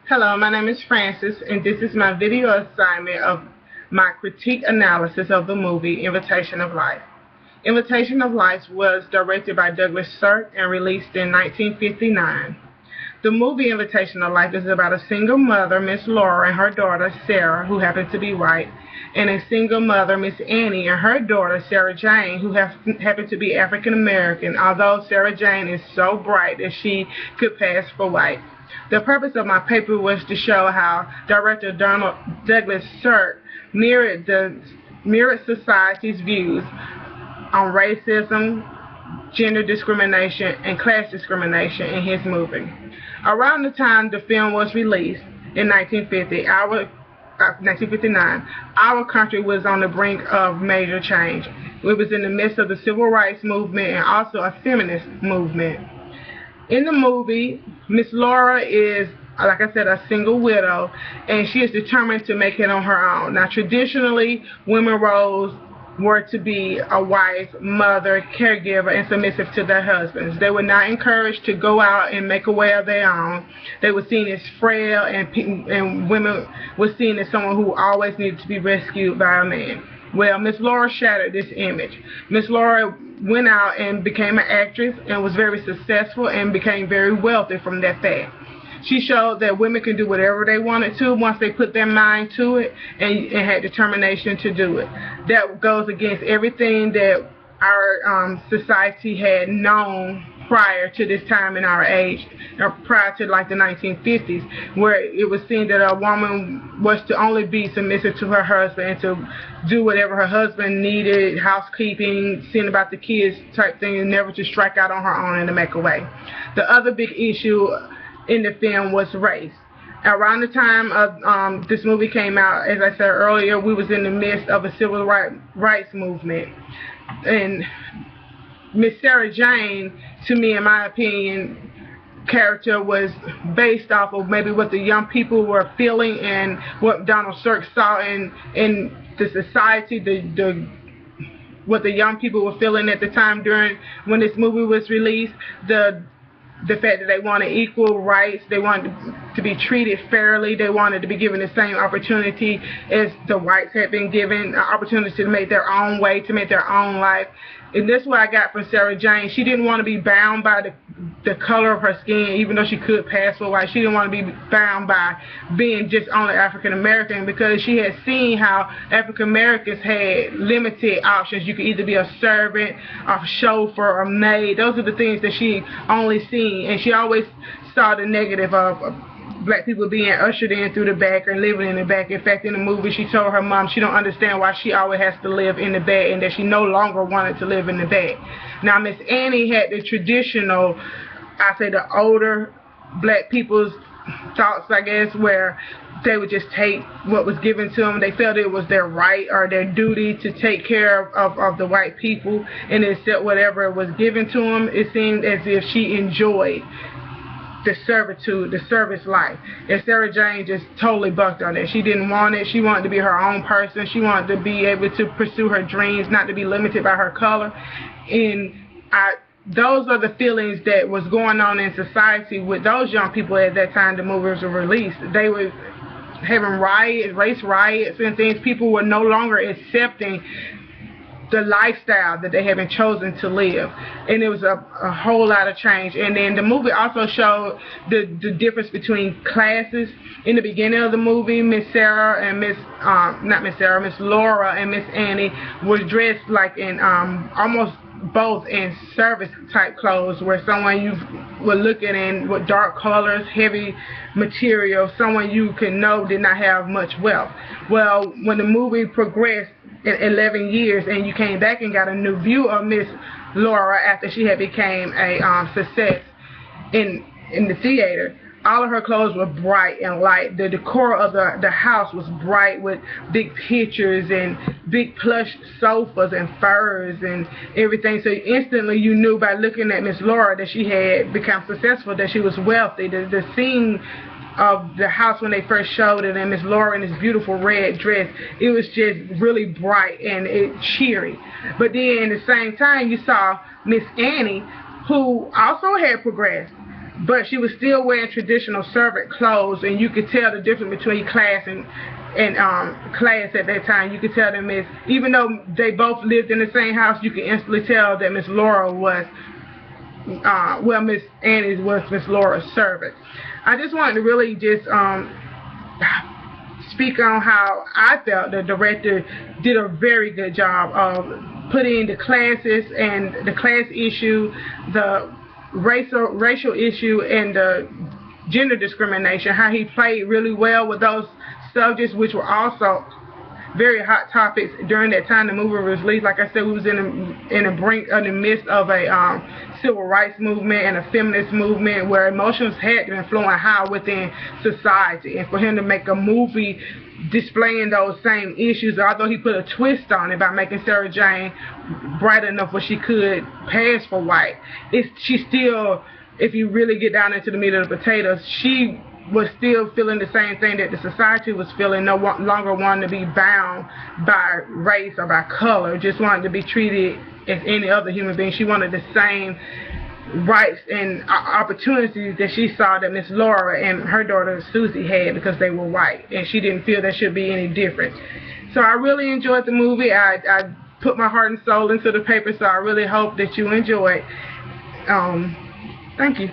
Hello, my name is Francis, and this is my video assignment of my critique analysis of the movie Invitation of Life. Invitation of Life was directed by Douglas Sirk and released in 1959. The movie Invitation of Life is about a single mother, Miss Laura, and her daughter, Sarah, who happens to be white, and a single mother, Miss Annie, and her daughter, Sarah Jane, who happens to be African American, although Sarah Jane is so bright that she could pass for white. The purpose of my paper was to show how director Douglas Sirk mirrored society's views on racism, gender discrimination, and class discrimination in his movie. Around the time the film was released in 1959, our country was on the brink of major change. It was in the midst of the civil rights movement and also a feminist movement. In the movie, Miss Laura is, like I said, a single widow, and she is determined to make it on her own. Now, traditionally, women roles were to be a wife, mother, caregiver, and submissive to their husbands. They were not encouraged to go out and make a way of their own. They were seen as frail, and women were seen as someone who always needed to be rescued by a man. Well, Miss Laura shattered this image. Miss Laura went out and became an actress and was very successful and became very wealthy from that fact. She showed that women can do whatever they wanted to once they put their mind to it and had determination to do it. That goes against everything that our society had known prior to this time in our age, or prior to like the 1950s, where it was seen that a woman was to only be submissive to her husband and to do whatever her husband needed, housekeeping, seeing about the kids type thing, and never to strike out on her own and to make a way. The other big issue in the film was race. Around the time of this movie came out, as I said earlier, we was in the midst of a civil rights movement. And Miss Sarah Jane, to me, in my opinion, character was based off of maybe what the young people were feeling and what Donald Sirk saw in the society, what the young people were feeling at the time when this movie was released. The fact that they wanted equal rights, they wanted to be treated fairly, they wanted to be given the same opportunity as the whites had been given, an opportunity to make their own way, to make their own life. And that's what I got from Sarah Jane. She didn't want to be bound by the color of her skin, even though she could pass for white. She didn't want to be bound by being just only African American, because she had seen how African Americans had limited options. You could either be a servant, a chauffeur, a maid. Those are the things that she only seen, and she always saw the negative of black people being ushered in through the back or living in the back. In fact, in the movie, she told her mom she don't understand why she always has to live in the back, and that she no longer wanted to live in the back. Now, Miss Annie had the traditional, I say the older black people's thoughts, I guess, where they would just take what was given to them. They felt it was their right or their duty to take care of the white people and accept whatever was given to them. It seemed as if she enjoyed the servitude, the service life. And Sarah Jane just totally bucked on it. She didn't want it. She wanted to be her own person. She wanted to be able to pursue her dreams, not to be limited by her color. And those are the feelings that was going on in society with those young people at that time the movie was released. They were having riots, race riots and things. People were no longer accepting the lifestyle that they had been chosen to live, and it was a whole lot of change. And then the movie also showed the difference between classes. In the beginning of the movie, Miss Laura and Miss Annie were dressed like in almost both in service type clothes, where someone you were looking in with dark colors, heavy material, someone you can know did not have much wealth. Well, when the movie progressed in 11 years and you came back and got a new view of Miss Laura after she had became a success in the theater, all of her clothes were bright and light. The decor of the house was bright with big pictures and big plush sofas and furs and everything. So instantly you knew by looking at Miss Laura that she had become successful, that she was wealthy. The scene of the house when they first showed it, and Miss Laura in this beautiful red dress, it was just really bright and cheery. But then at the same time you saw Miss Annie, who also had progressed. but she was still wearing traditional servant clothes, and you could tell the difference between class and class at that time. You could tell that even though they both lived in the same house, you could instantly tell that Miss Laura was, Miss Annie was Miss Laura's servant. I just wanted to really just speak on how I felt the director did a very good job of putting the classes and the class issue, the racial issue, and the gender discrimination, how he played really well with those subjects, which were also very hot topics during that time the movie was released. Like I said, we was in the midst of a civil rights movement and a feminist movement where emotions had been flowing high within society, and for him to make a movie displaying those same issues, although he put a twist on it by making Sarah Jane bright enough where she could pass for white, she still, if you really get down into the meat of the potatoes, she was still feeling the same thing that the society was feeling, no longer wanting to be bound by race or by color, just wanted to be treated as any other human being. She wanted the same rights and opportunities that she saw that Miss Laura and her daughter Susie had because they were white, and she didn't feel there should be any difference. So I really enjoyed the movie. I put my heart and soul into the paper, so I really hope that you enjoy it. Thank you.